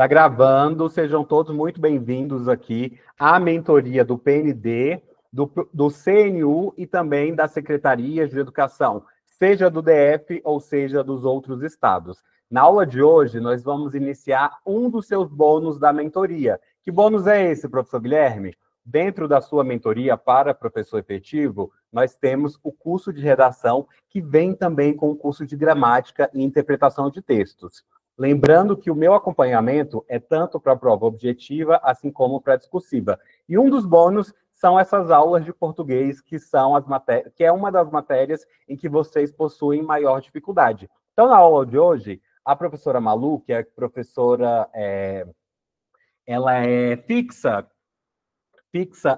Tá gravando, sejam todos muito bem-vindos aqui à mentoria do PND, do CNU e também das secretarias de educação, seja do DF ou seja dos outros estados. Na aula de hoje, nós vamos iniciar um dos seus bônus da mentoria. Que bônus é esse, professor Guilherme? Dentro da sua mentoria para professor efetivo, nós temos o curso de redação, que vem também com o curso de gramática e interpretação de textos. Lembrando que o meu acompanhamento é tanto para a prova objetiva, assim como para a discursiva. E um dos bônus são essas aulas de português, que são que é uma das matérias em que vocês possuem maior dificuldade. Então, na aula de hoje, a professora Malu, que é professora, ela é fixa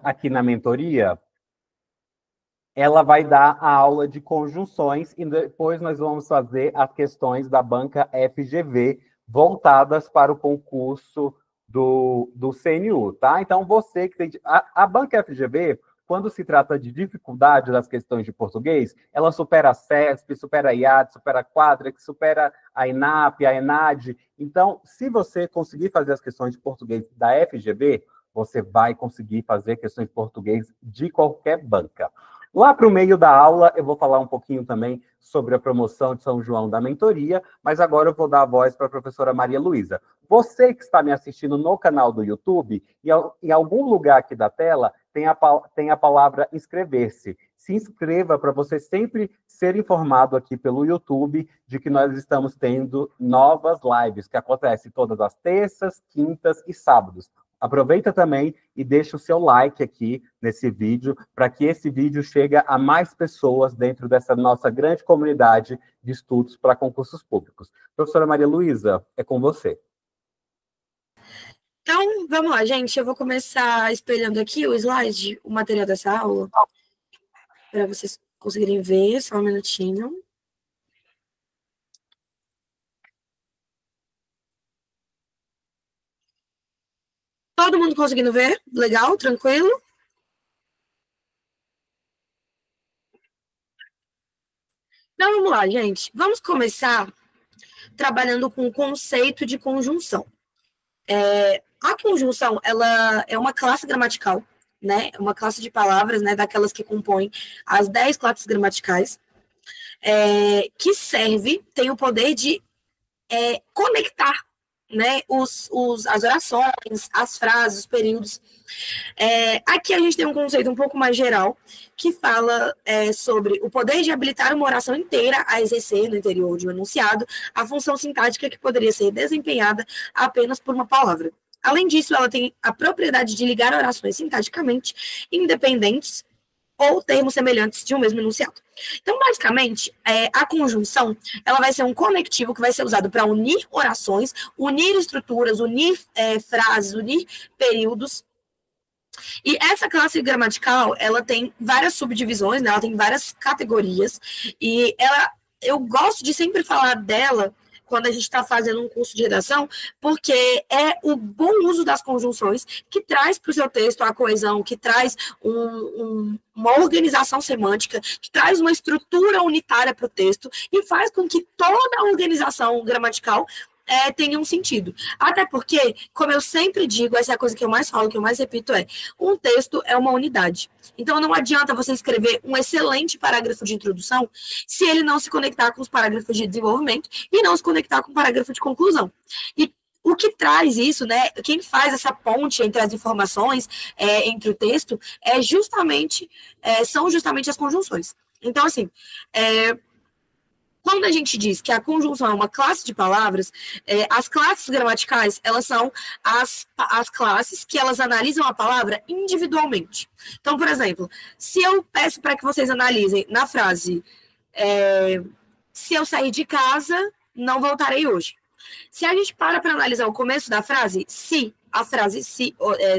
aqui na mentoria, ela vai dar a aula de conjunções e depois nós vamos fazer as questões da banca FGV voltadas para o concurso do CNU, tá? Então, você que tem... A banca FGV, quando se trata de dificuldade das questões de português, ela supera a CESP, supera a IAD, supera a Quadrex, supera a ENAP, a ENAD. Então, se você conseguir fazer as questões de português da FGV, você vai conseguir fazer questões de português de qualquer banca. Lá para o meio da aula, eu vou falar um pouquinho também sobre a promoção de São João da mentoria, mas agora eu vou dar a voz para a professora Maria Luísa. Você que está me assistindo no canal do YouTube, em algum lugar aqui da tela, tem a palavra inscrever-se. Se inscreva para você sempre ser informado aqui pelo YouTube de que nós estamos tendo novas lives, que acontecem todas as terças, quintas e sábados. Aproveita também e deixa o seu like aqui nesse vídeo, para que esse vídeo chegue a mais pessoas dentro dessa nossa grande comunidade de estudos para concursos públicos. Professora Maria Luísa, é com você. Então, vamos lá, gente. Eu vou começar espelhando aqui o slide, o material dessa aula, para vocês conseguirem ver, só um minutinho. Todo mundo conseguindo ver? Legal? Tranquilo? Então, vamos lá, gente. Vamos começar trabalhando com o conceito de conjunção. A conjunção, ela é uma classe gramatical, né? Uma classe de palavras, né? Daquelas que compõem as 10 classes gramaticais, que tem o poder de conectar, né? As orações, as frases, os períodos. Aqui a gente tem um conceito um pouco mais geral, que fala sobre o poder de habilitar uma oração inteira a exercer no interior de um enunciado a função sintática que poderia ser desempenhada apenas por uma palavra. Além disso, ela tem a propriedade de ligar orações sintaticamente independentes ou termos semelhantes de um mesmo enunciado. Então, basicamente, a conjunção ela vai ser um conectivo que vai ser usado para unir orações, unir estruturas, unir frases, unir períodos. E essa classe gramatical, ela tem várias subdivisões, né? Ela tem várias categorias, e eu gosto de sempre falar dela quando a gente está fazendo um curso de redação, porque é o bom uso das conjunções que traz para o seu texto a coesão, que traz uma organização semântica, que traz uma estrutura unitária para o texto e faz com que toda a organização gramatical tenha um sentido. Até porque, como eu sempre digo, essa é a coisa que eu mais falo, que eu mais repito, um texto é uma unidade. Então, não adianta você escrever um excelente parágrafo de introdução se ele não se conectar com os parágrafos de desenvolvimento e não se conectar com o parágrafo de conclusão. E o que traz isso, né? Quem faz essa ponte entre as informações, entre o texto, são justamente as conjunções. Então, assim, quando a gente diz que a conjunção é uma classe de palavras, as classes gramaticais, elas são as classes que elas analisam a palavra individualmente. Então, por exemplo, se eu peço para que vocês analisem na frase se eu sair de casa, não voltarei hoje. Se a gente para analisar o começo da frase,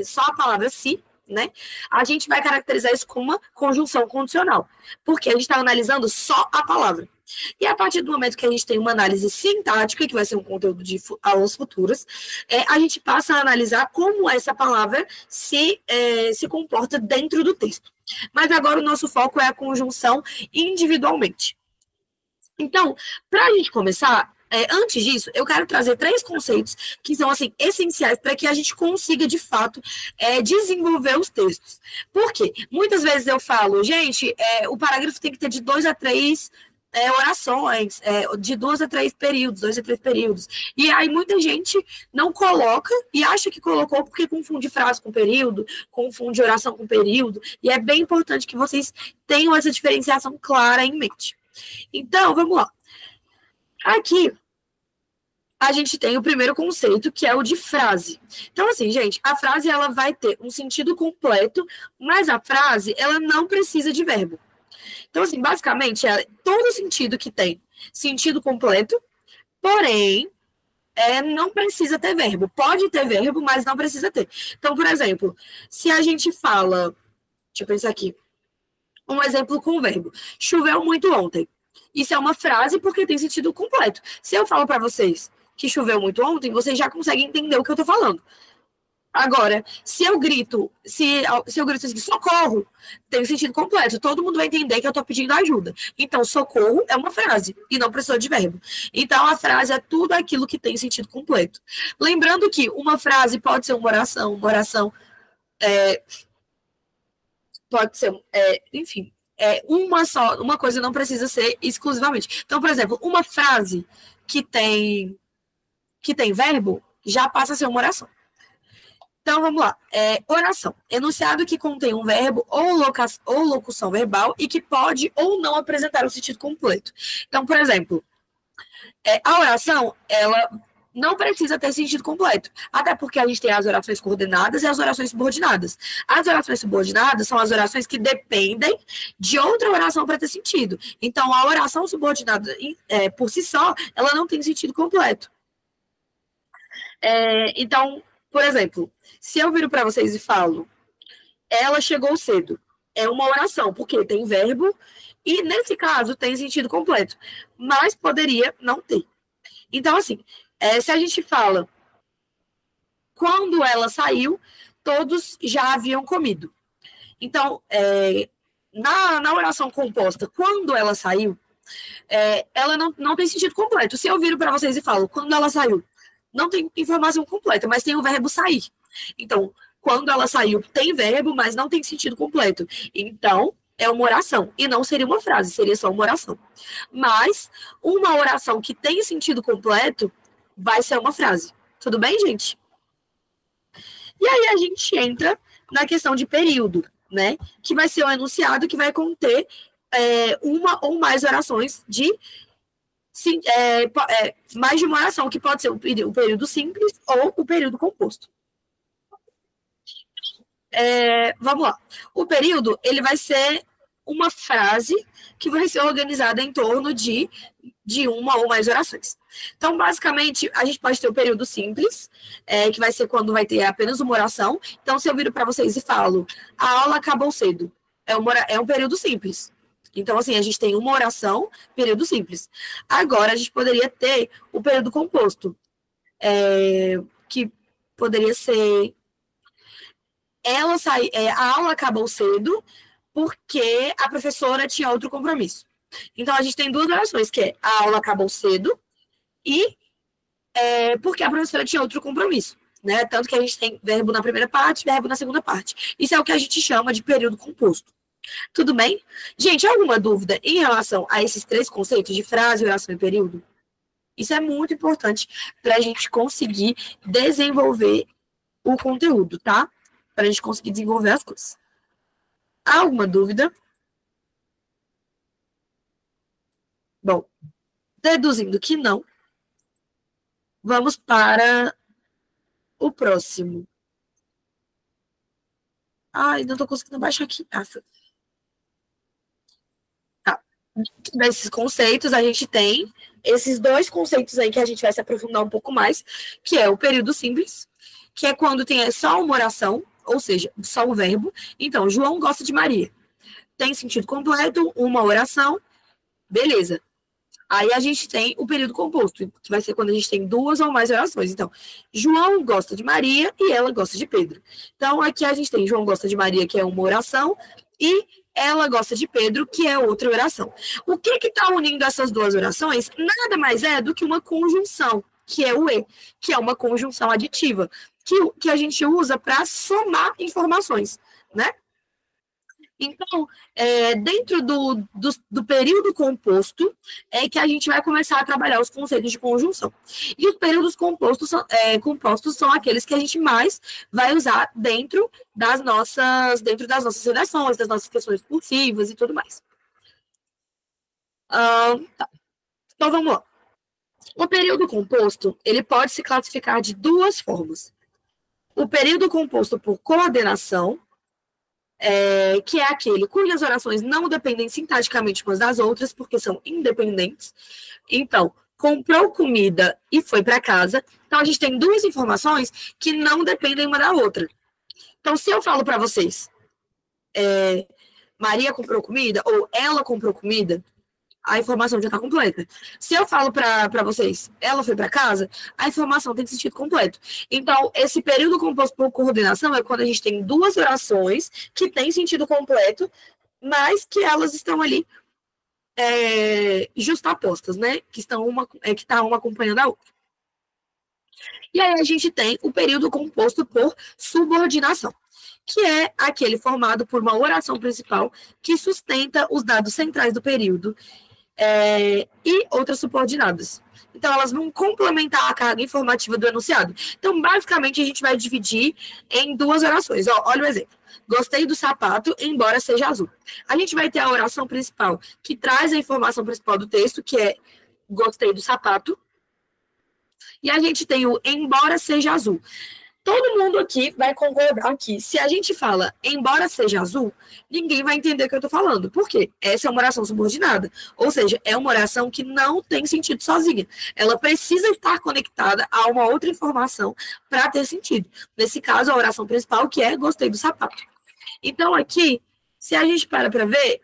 só a palavra se, né? A gente vai caracterizar isso como uma conjunção condicional, porque a gente está analisando só a palavra. E a partir do momento que a gente tem uma análise sintática, que vai ser um conteúdo de aulas futuras, a gente passa a analisar como essa palavra se comporta dentro do texto. Mas agora o nosso foco é a conjunção individualmente. Então, para a gente começar, Antes disso, eu quero trazer 3 conceitos que são, assim, essenciais para que a gente consiga, de fato, desenvolver os textos. Por quê? Muitas vezes eu falo, gente, o parágrafo tem que ter de 2 a 3 orações, de 2 a 3 períodos, 2 a 3 períodos. E aí muita gente não coloca e acha que colocou porque confunde frase com período, confunde oração com período, e é bem importante que vocês tenham essa diferenciação clara em mente. Então, vamos lá. Aqui, a gente tem o primeiro conceito, que é o de frase. Então, assim, gente, a frase ela vai ter um sentido completo, mas a frase ela não precisa de verbo. Então, assim, basicamente, todo sentido que tem sentido completo, porém, não precisa ter verbo. Pode ter verbo, mas não precisa ter. Então, por exemplo, se a gente fala... Deixa eu pensar aqui. Um exemplo com o verbo. Choveu muito ontem. Isso é uma frase porque tem sentido completo. Se eu falo para vocês que choveu muito ontem, vocês já conseguem entender o que eu estou falando. Agora, se eu grito assim, socorro, tem sentido completo. Todo mundo vai entender que eu estou pedindo ajuda. Então, socorro é uma frase e não precisa de verbo. Então, a frase é tudo aquilo que tem sentido completo. Lembrando que uma frase pode ser uma oração pode ser, enfim, uma coisa não precisa ser exclusivamente. Então, por exemplo, uma frase que tem verbo já passa a ser uma oração. Então, vamos lá. Oração. Enunciado que contém um verbo ou locução verbal e que pode ou não apresentar o sentido completo. Então, por exemplo, a oração, ela não precisa ter sentido completo. Até porque a gente tem as orações coordenadas e as orações subordinadas. As orações subordinadas são as orações que dependem de outra oração para ter sentido. Então, a oração subordinada, por si só, ela não tem sentido completo. Então, por exemplo, se eu viro para vocês e falo, ela chegou cedo, é uma oração, porque tem verbo e, nesse caso, tem sentido completo. Mas poderia não ter. Então, assim, se a gente fala, quando ela saiu, todos já haviam comido. Então, na oração composta, quando ela saiu, ela não tem sentido completo. Se eu viro para vocês e falo, quando ela saiu, não tem informação completa, mas tem o verbo sair. Então, quando ela saiu, tem verbo, mas não tem sentido completo. Então, é uma oração. E não seria uma frase, seria só uma oração. Mas, uma oração que tem sentido completo vai ser uma frase. Tudo bem, gente? E aí a gente entra na questão de período, né? Que vai ser um enunciado que vai conter uma ou mais orações de... mais de uma oração, que pode ser o período simples ou o período composto. Vamos lá. O período, ele vai ser uma frase que vai ser organizada em torno de uma ou mais orações. Então, basicamente, a gente pode ter o período simples, que vai ser quando vai ter apenas uma oração. Então, se eu viro para vocês e falo, a aula acabou cedo, é um período simples. Então, assim, a gente tem uma oração, período simples. Agora, a gente poderia ter o período composto, que poderia ser... a aula acabou cedo porque a professora tinha outro compromisso. Então, a gente tem duas orações, que é a aula acabou cedo e porque a professora tinha outro compromisso. Né? Tanto que a gente tem verbo na primeira parte, verbo na segunda parte. Isso é o que a gente chama de período composto. Tudo bem? Gente, alguma dúvida em relação a esses 3 conceitos de frase, oração e período? Isso é muito importante para a gente conseguir desenvolver o conteúdo, tá? Para a gente conseguir desenvolver as coisas. Há alguma dúvida? Bom, deduzindo que não, vamos para o próximo. Ai, não estou conseguindo baixar aqui. Desses conceitos, a gente tem esses 2 conceitos aí que a gente vai se aprofundar um pouco mais, que é o período simples, que é quando tem só uma oração, ou seja, só um verbo. Então, João gosta de Maria. Tem sentido completo, uma oração, beleza. Aí a gente tem o período composto, que vai ser quando a gente tem 2 ou mais orações. Então, João gosta de Maria e ela gosta de Pedro. Então, aqui a gente tem João gosta de Maria, que é uma oração, e ela gosta de Pedro, que é outra oração. O que está unindo essas duas orações? Nada mais é do que uma conjunção, que é o e, que é uma conjunção aditiva, que a gente usa para somar informações, né? Então, dentro do período composto, é que a gente vai começar a trabalhar os conceitos de conjunção. E os períodos compostos são aqueles que a gente mais vai usar dentro das nossas redações, das nossas questões cursivas e tudo mais. Tá. Então, vamos lá. O período composto, ele pode se classificar de duas formas. O período composto por coordenação, que é aquele cujas orações não dependem sintaticamente umas das outras, porque são independentes. Então, comprou comida e foi para casa. Então, a gente tem duas informações que não dependem uma da outra. Então, se eu falo para vocês, Maria comprou comida, ou ela comprou comida, a informação já está completa. Se eu falo para vocês, ela foi para casa, a informação tem sentido completo. Então, esse período composto por coordenação é quando a gente tem duas orações que têm sentido completo, mas que elas estão ali justapostas, né? Que está uma acompanhando a outra. E aí a gente tem o período composto por subordinação, que é aquele formado por uma oração principal que sustenta os dados centrais do período, e outras subordinadas. Então, elas vão complementar a carga informativa do enunciado. Então, basicamente, a gente vai dividir em duas orações. Olha o exemplo. Gostei do sapato, embora seja azul. A gente vai ter a oração principal, que traz a informação principal do texto, que é gostei do sapato. E a gente tem o embora seja azul. Todo mundo aqui vai concordar que se a gente fala embora seja azul, ninguém vai entender o que eu estou falando. Por quê? Essa é uma oração subordinada. Ou seja, é uma oração que não tem sentido sozinha. Ela precisa estar conectada a uma outra informação para ter sentido. Nesse caso, a oração principal, que é gostei do sapato. Então, aqui, se a gente para ver,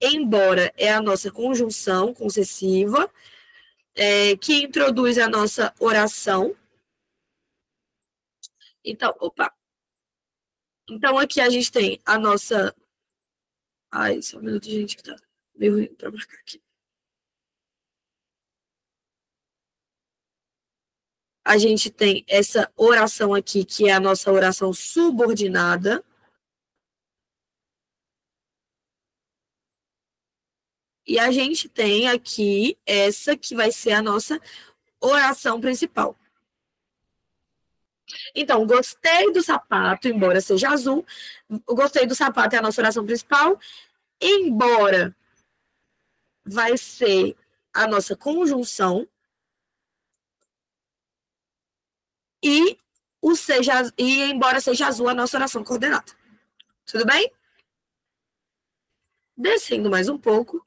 embora é a nossa conjunção concessiva, que introduz a nossa oração. Então, Então, aqui a gente tem a nossa... Ai, só um minuto, gente, que tá meio ruim para marcar aqui. A gente tem essa oração aqui, que é a nossa oração subordinada. E a gente tem aqui essa que vai ser a nossa oração principal. Então, gostei do sapato, embora seja azul. Gostei do sapato é a nossa oração principal. Embora vai ser a nossa conjunção. E embora seja azul, a nossa oração coordenada. Tudo bem? Descendo mais um pouco,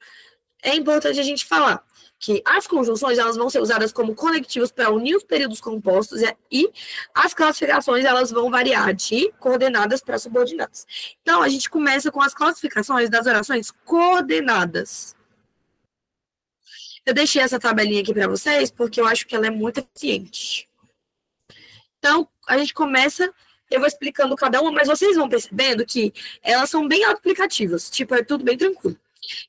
é importante a gente falar que as conjunções elas vão ser usadas como conectivos para unir os períodos compostos e as classificações elas vão variar de coordenadas para subordinadas. Então, a gente começa com as classificações das orações coordenadas. Eu deixei essa tabelinha aqui para vocês porque eu acho que ela é muito eficiente. Então, a gente começa, eu vou explicando cada uma, mas vocês vão percebendo que elas são bem autoaplicativas, tipo, é tudo bem tranquilo.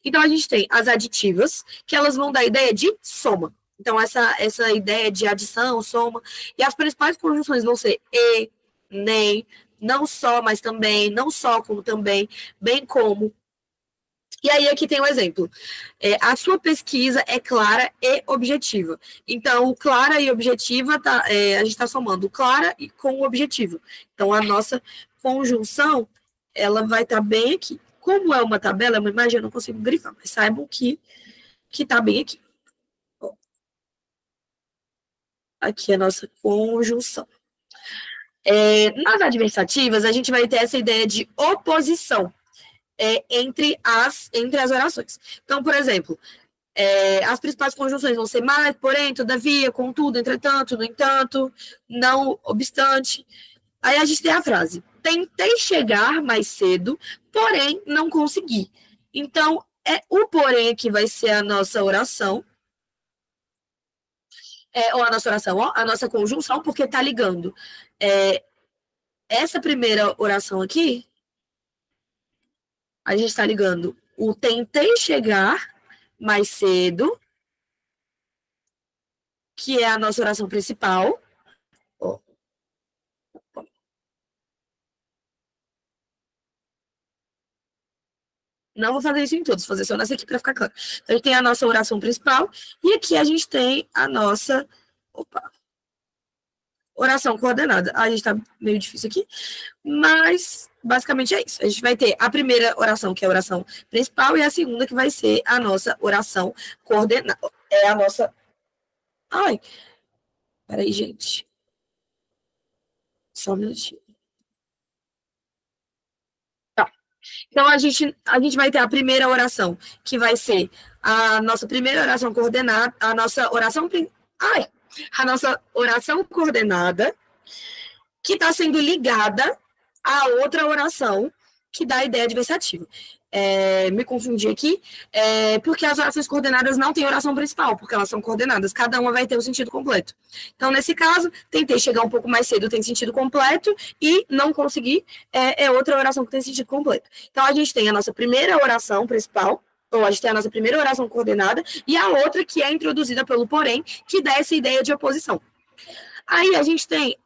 Então, a gente tem as aditivas, que elas vão dar a ideia de soma. Então, essa ideia de adição, soma. E as principais conjunções vão ser e, nem, não só, mas também, não só, como também, bem como. E aí, aqui tem um exemplo. A sua pesquisa é clara e objetiva. Então, o clara e objetiva, a gente está somando o clara com o objetivo. Então, a nossa conjunção, ela vai estar bem aqui. Como é uma tabela, é uma imagem, eu não consigo grifar, mas saibam que está bem aqui. Ó. Aqui é a nossa conjunção. Nas adversativas, a gente vai ter essa ideia de oposição entre as orações. Então, por exemplo, as principais conjunções vão ser mais, porém, todavia, contudo, entretanto, no entanto, não obstante. Aí a gente tem a frase: tentei chegar mais cedo, porém não consegui. Então, o porém aqui vai ser a nossa oração. Ou a nossa oração, a nossa conjunção, porque está ligando essa primeira oração aqui. a gente está ligando o tentei chegar mais cedo, que é a nossa oração principal. Não vou fazer isso em todos, vou fazer só nessa aqui para ficar claro. Então, a gente tem a nossa oração principal e aqui a gente tem a nossa oração coordenada. A gente está meio difícil aqui, mas basicamente é isso. A gente vai ter a primeira oração, que é a oração principal, e a segunda, que vai ser a nossa oração coordenada. É a nossa... Ai, peraí, gente. Só um minutinho. Tá. Então, a gente vai ter a primeira oração, que vai ser a nossa primeira oração coordenada, a nossa oração coordenada, que está sendo ligada a outra oração que dá a ideia adversativa. Me confundi aqui, porque as orações coordenadas não têm oração principal, porque elas são coordenadas, cada uma vai ter o sentido completo. Então, nesse caso, tentei chegar um pouco mais cedo, tem sentido completo, e não consegui, é outra oração que tem sentido completo. Então, a gente tem a nossa primeira oração principal, ou a gente tem a nossa primeira oração coordenada, e a outra que é introduzida pelo porém, que dá essa ideia de oposição. Aí a gente tem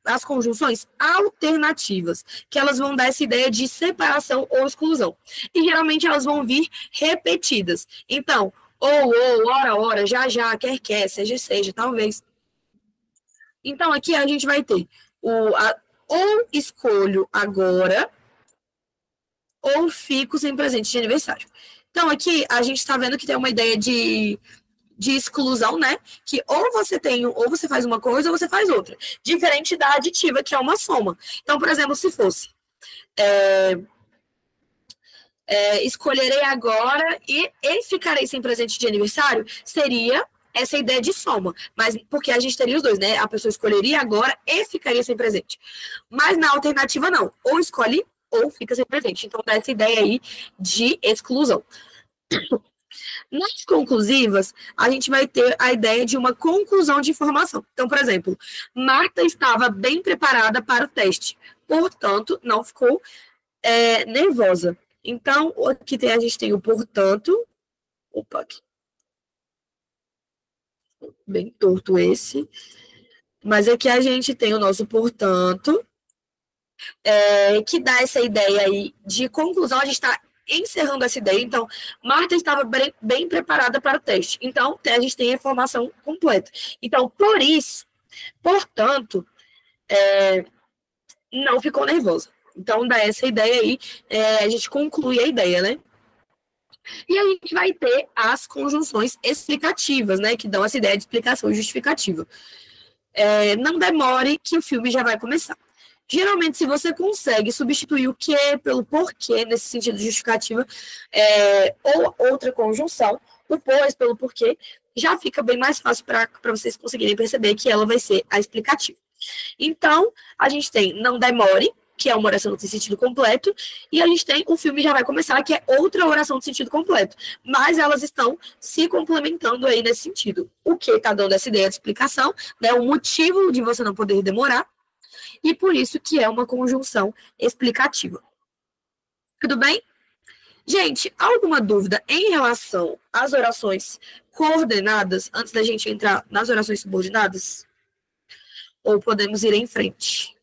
as conjunções alternativas, que elas vão dar essa ideia de separação ou exclusão. E geralmente elas vão vir repetidas. Então, ou, ora, já, quer, seja, talvez. Então, aqui a gente vai ter ou escolho agora, ou fico sem presente de aniversário. Então, aqui a gente está vendo que tem uma ideia de exclusão, né? Que ou você faz uma coisa ou você faz outra. Diferente da aditiva, que é uma soma. Então, por exemplo, se fosse escolherei agora e ficarei sem presente de aniversário, seria essa ideia de soma. Mas porque a gente teria os dois, né? A pessoa escolheria agora e ficaria sem presente. Mas na alternativa, não. Ou escolhe ou fica sem presente. Então, dá essa ideia aí de exclusão. Nas conclusivas, a gente vai ter a ideia de uma conclusão de informação. Então, por exemplo, Marta estava bem preparada para o teste, portanto, não ficou nervosa. Então, aqui a gente tem o portanto. Opa, aqui. Bem torto esse. Mas aqui a gente tem o nosso portanto, que dá essa ideia aí de conclusão. A gente está encerrando essa ideia. Então, Marta estava bem preparada para o teste. Então, a gente tem a informação completa. Então, por isso, portanto, não ficou nervosa. Então, dá essa ideia aí, a gente conclui a ideia, né? E a gente vai ter as conjunções explicativas, né? Que dão essa ideia de explicação justificativa. Não demore que o filme já vai começar. Geralmente, se você consegue substituir o que pelo porquê, nesse sentido de justificativa, ou outra conjunção, o pois pelo porquê, já fica bem mais fácil para vocês conseguirem perceber que ela vai ser a explicativa. Então, a gente tem não demore, que é uma oração de sentido completo, e a gente tem o filme já vai começar, que é outra oração de sentido completo. Mas elas estão se complementando aí nesse sentido. O que está dando essa ideia de explicação, né, o motivo de você não poder demorar, e por isso que é uma conjunção explicativa. Tudo bem? Gente, alguma dúvida em relação às orações coordenadas, antes da gente entrar nas orações subordinadas? Ou podemos ir em frente?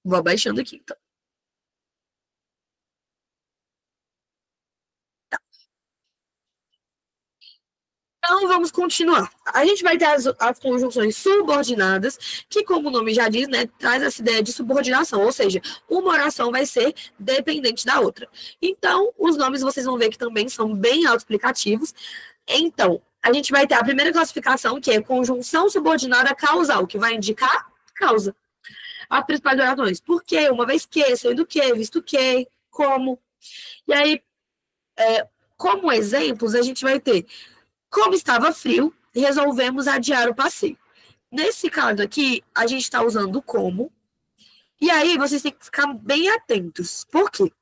Vou abaixando aqui, então. Então, vamos continuar. A gente vai ter as conjunções subordinadas, que, como o nome já diz, né, traz essa ideia de subordinação, ou seja, uma oração vai ser dependente da outra. Então, os nomes vocês vão ver que também são bem autoexplicativos. Então, a gente vai ter a primeira classificação, que é conjunção subordinada causal, que vai indicar causa. As principais orações, por quê, uma vez que, sendo que, visto que, como. E aí, como exemplos, a gente vai ter como estava frio, resolvemos adiar o passeio. Nesse caso aqui, a gente está usando como. E aí, vocês têm que ficar bem atentos. Por quê?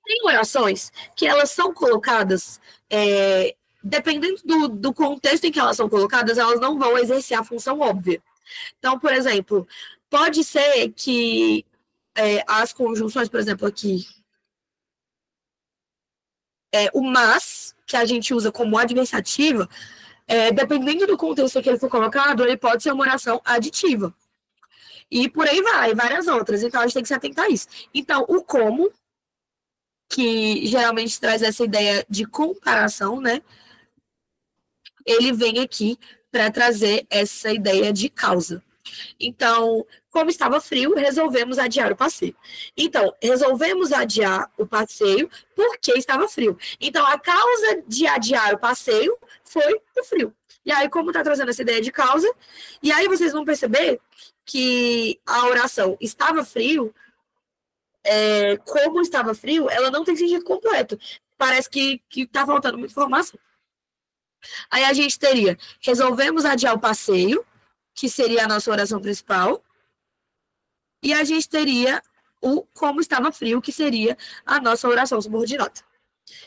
Tem orações que elas são colocadas, dependendo do contexto em que elas são colocadas, elas não vão exercer a função óbvia. Então, por exemplo, pode ser que as conjunções, por exemplo, aqui, o mas, que a gente usa como adversativa, dependendo do contexto que ele for colocado, ele pode ser uma oração aditiva. E por aí vai, várias outras. Então, a gente tem que se atentar a isso. Então, o como, que geralmente traz essa ideia de comparação, né? Ele vem aqui para trazer essa ideia de causa. Então, como estava frio, resolvemos adiar o passeio. Então, resolvemos adiar o passeio porque estava frio. Então, a causa de adiar o passeio foi o frio. E aí, como está trazendo essa ideia de causa, e aí vocês vão perceber que a oração estava frio, como estava frio, ela não tem sentido completo. Parece que está faltando muita informação. Aí a gente teria, resolvemos adiar o passeio, que seria a nossa oração principal, e a gente teria o como estava frio, que seria a nossa oração subordinada.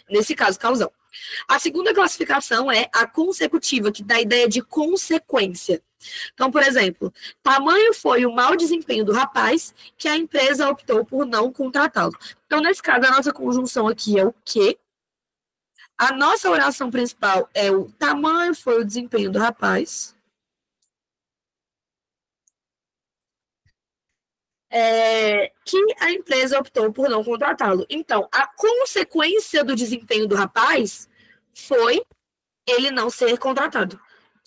Nesse caso, causão. A segunda classificação é a consecutiva, que dá a ideia de consequência. Então, por exemplo, tamanho foi o mau desempenho do rapaz que a empresa optou por não contratá-lo. Então, nesse caso, a nossa conjunção aqui é o que. A nossa oração principal é o tamanho foi o desempenho do rapaz. Que a empresa optou por não contratá-lo. Então, a consequência do desempenho do rapaz foi ele não ser contratado.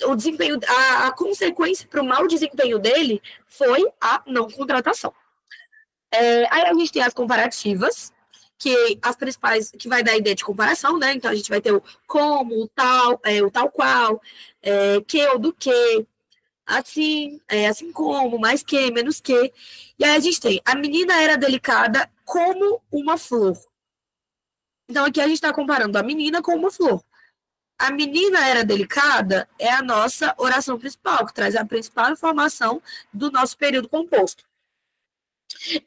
O desempenho, a consequência para o mau desempenho dele foi a não contratação. Aí a gente tem as comparativas, que as principais, que vai dar a ideia de comparação, né? Então a gente vai ter o como, o tal qual, que ou do que, assim, assim como, mais que, menos que. E aí a gente tem, a menina era delicada como uma flor. Então aqui a gente está comparando a menina com uma flor. A menina era delicada é a nossa oração principal, que traz a principal informação do nosso período composto.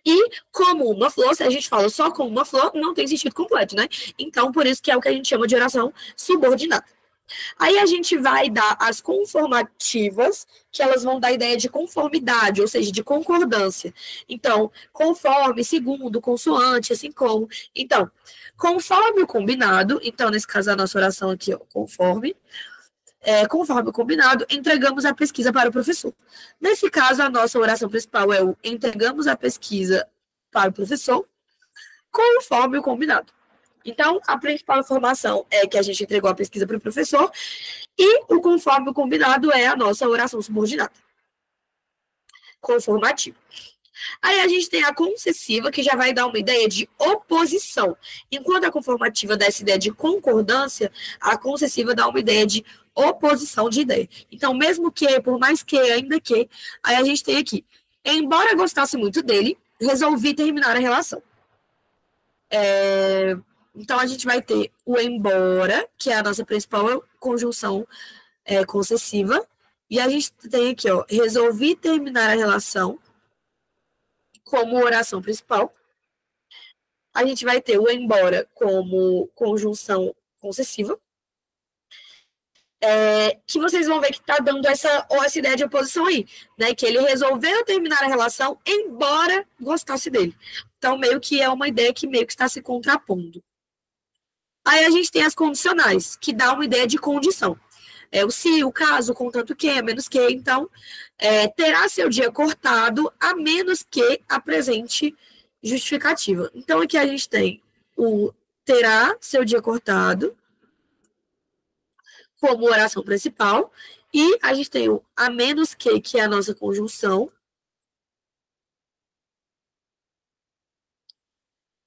E como uma flor, se a gente fala só como uma flor, não tem sentido completo, né? Então, por isso que é o que a gente chama de oração subordinada. Aí a gente vai dar as conformativas, que elas vão dar a ideia de conformidade, ou seja, de concordância. Então, conforme, segundo, consoante, assim como. Então, conforme o combinado, então, nesse caso, a nossa oração aqui, ó, conforme o combinado, entregamos a pesquisa para o professor. Nesse caso, a nossa oração principal é o entregamos a pesquisa para o professor, conforme o combinado. Então, a principal informação é que a gente entregou a pesquisa para o professor e o conforme o combinado é a nossa oração subordinada. Conformativo. Aí a gente tem a concessiva, que já vai dar uma ideia de oposição. Enquanto a conformativa dá essa ideia de concordância, a concessiva dá uma ideia de oposição de ideia. Então, mesmo que, por mais que, ainda que, aí a gente tem aqui, embora gostasse muito dele, resolvi terminar a relação. Então, a gente vai ter o embora, que é a nossa principal conjunção concessiva, e a gente tem aqui, ó, resolvi terminar a relação como oração principal. A gente vai ter o embora como conjunção concessiva, que vocês vão ver que está dando essa ideia de oposição aí, né? Que ele resolveu terminar a relação embora gostasse dele. Então, meio que é uma ideia que meio que está se contrapondo. Aí a gente tem as condicionais, que dá uma ideia de condição. O se, o caso, contanto que, a menos que. Então, terá seu dia cortado, a menos que apresente justificativa. Então, aqui a gente tem o terá seu dia cortado como oração principal, e a gente tem o a menos que é a nossa conjunção,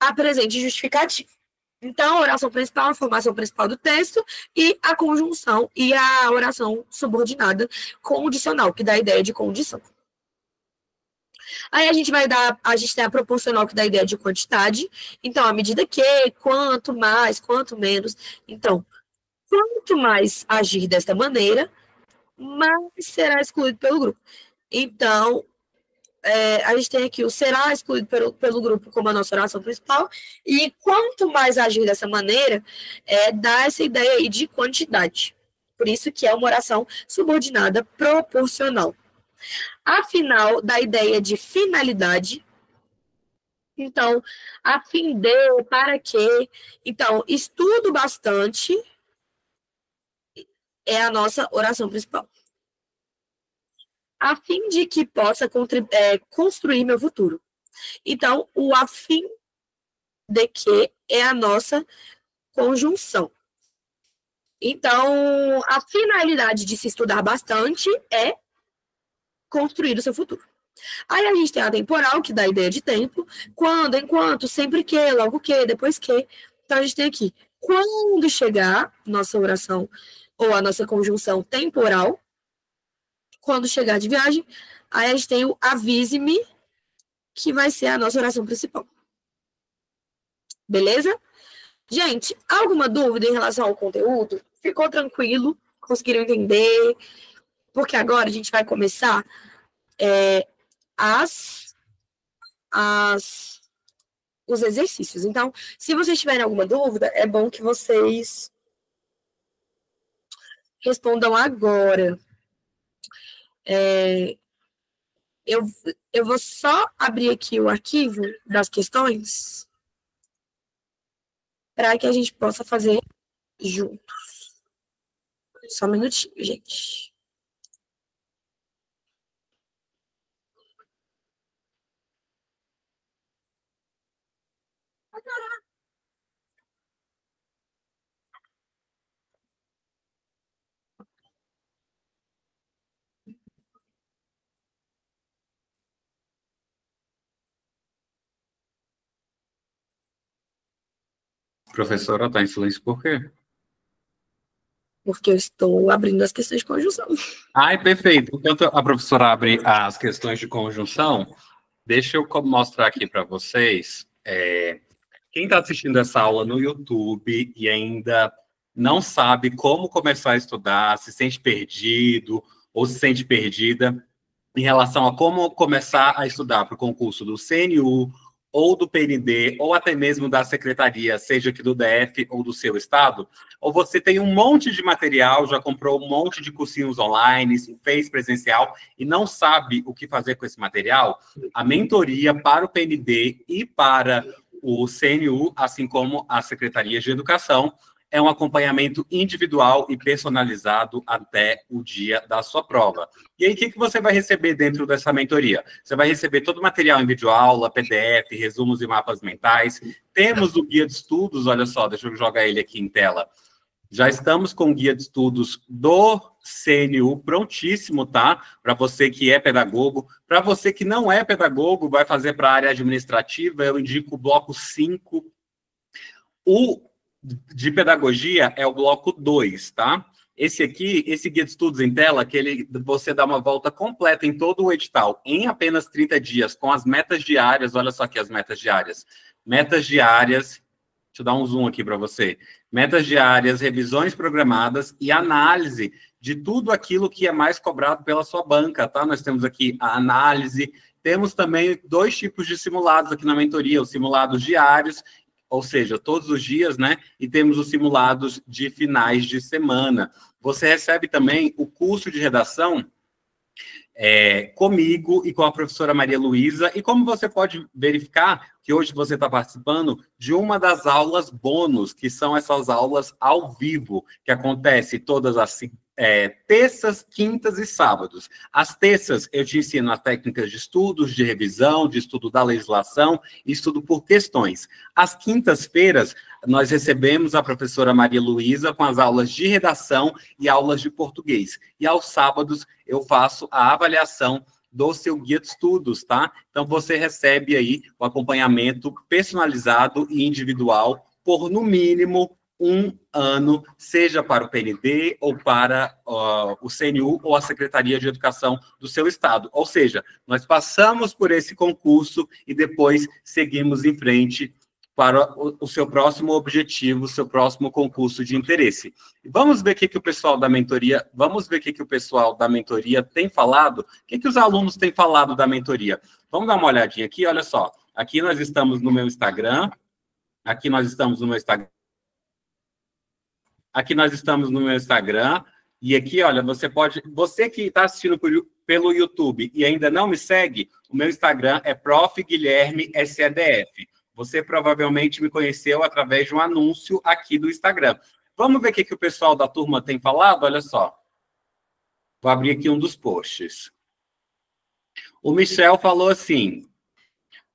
apresente justificativa. Então, a oração principal, a formação principal do texto, e a conjunção e a oração subordinada condicional, que dá a ideia de condição. Aí a gente tem a proporcional, que dá a ideia de quantidade. Então, à medida que, quanto mais, quanto menos. Então, quanto mais agir desta maneira, mais será excluído pelo grupo. Então, a gente tem aqui o será excluído pelo grupo como a nossa oração principal, e quanto mais agir dessa maneira, dá essa ideia aí de quantidade. Por isso que é uma oração subordinada proporcional. Afinal, dá a ideia de finalidade, Então, a fim de, para quê? Então, estudo bastante é a nossa oração principal. A fim de que possa construir meu futuro. Então, o a fim de que é a nossa conjunção. Então, a finalidade de se estudar bastante é construir o seu futuro. Aí a gente tem a temporal, que dá a ideia de tempo. Quando, enquanto, sempre que, logo que, depois que. Então, a gente tem aqui. Quando chegar nossa oração ou a nossa conjunção temporal, quando chegar de viagem, aí a gente tem o avise-me, que vai ser a nossa oração principal. Beleza? Gente, alguma dúvida em relação ao conteúdo? Ficou tranquilo? Conseguiram entender? Porque agora a gente vai começar os exercícios. Então, se vocês tiverem alguma dúvida, é bom que vocês respondam agora. Eu vou só abrir aqui o arquivo das questões para que a gente possa fazer juntos. Só um minutinho, gente. Professora, está em silêncio por quê? Porque eu estou abrindo as questões de conjunção. Ai, perfeito. Enquanto a professora abre as questões de conjunção, deixa eu mostrar aqui para vocês. Quem está assistindo essa aula no YouTube e ainda não sabe como começar a estudar, se sente perdido ou se sente perdida em relação a como começar a estudar para o concurso do CNU ou do PND, ou até mesmo da secretaria, seja aqui do DF ou do seu estado, ou você tem um monte de material, já comprou um monte de cursinhos online, fez presencial e não sabe o que fazer com esse material, a mentoria para o PND e para o CNU, assim como a Secretaria de Educação, é um acompanhamento individual e personalizado até o dia da sua prova. E aí, o que você vai receber dentro dessa mentoria? Você vai receber todo o material em videoaula, PDF, resumos e mapas mentais. Temos o guia de estudos, olha só, deixa eu jogar ele aqui em tela. Já estamos com o guia de estudos do CNU prontíssimo, tá? Para você que é pedagogo. Para você que não é pedagogo, vai fazer para a área administrativa, eu indico o bloco 5. O de pedagogia é o bloco 2, tá? Esse aqui, esse guia de estudos em tela, que você dá uma volta completa em todo o edital, em apenas 30 dias, com as metas diárias, olha só aqui as metas diárias. Metas diárias, deixa eu dar um zoom aqui para você. Metas diárias, revisões programadas e análise de tudo aquilo que é mais cobrado pela sua banca, tá? Nós temos aqui a análise, temos também 2 tipos de simulados aqui na mentoria, os simulados diários, ou seja, todos os dias, né? E temos os simulados de finais de semana. Você recebe também o curso de redação comigo e com a professora Maria Luísa. E como você pode verificar que hoje você está participando de uma das aulas bônus, que são essas aulas ao vivo, que acontece todas as terças, quintas e sábados. As terças eu te ensino as técnicas de estudos, de revisão, de estudo da legislação, estudo por questões. Às quintas-feiras, nós recebemos a professora Maria Luísa com as aulas de redação e aulas de português. E aos sábados eu faço a avaliação do seu guia de estudos, tá? Então você recebe aí o acompanhamento personalizado e individual por, no mínimo, 1 ano, seja para o PND ou para o CNU ou a Secretaria de Educação do seu estado. Ou seja, nós passamos por esse concurso e depois seguimos em frente para o seu próximo objetivo, o seu próximo concurso de interesse. Vamos ver o que o pessoal da mentoria, tem falado, o que os alunos têm falado da mentoria. Vamos dar uma olhadinha aqui, olha só. Aqui nós estamos no meu Instagram, aqui nós estamos no meu Instagram, E aqui, olha, você que está assistindo pelo YouTube e ainda não me segue, o meu Instagram é Prof. Guilherme SEDF. Você provavelmente me conheceu através de um anúncio aqui do Instagram. Vamos ver o que o pessoal da turma tem falado? Olha só. Vou abrir aqui um dos posts. O Michel falou assim,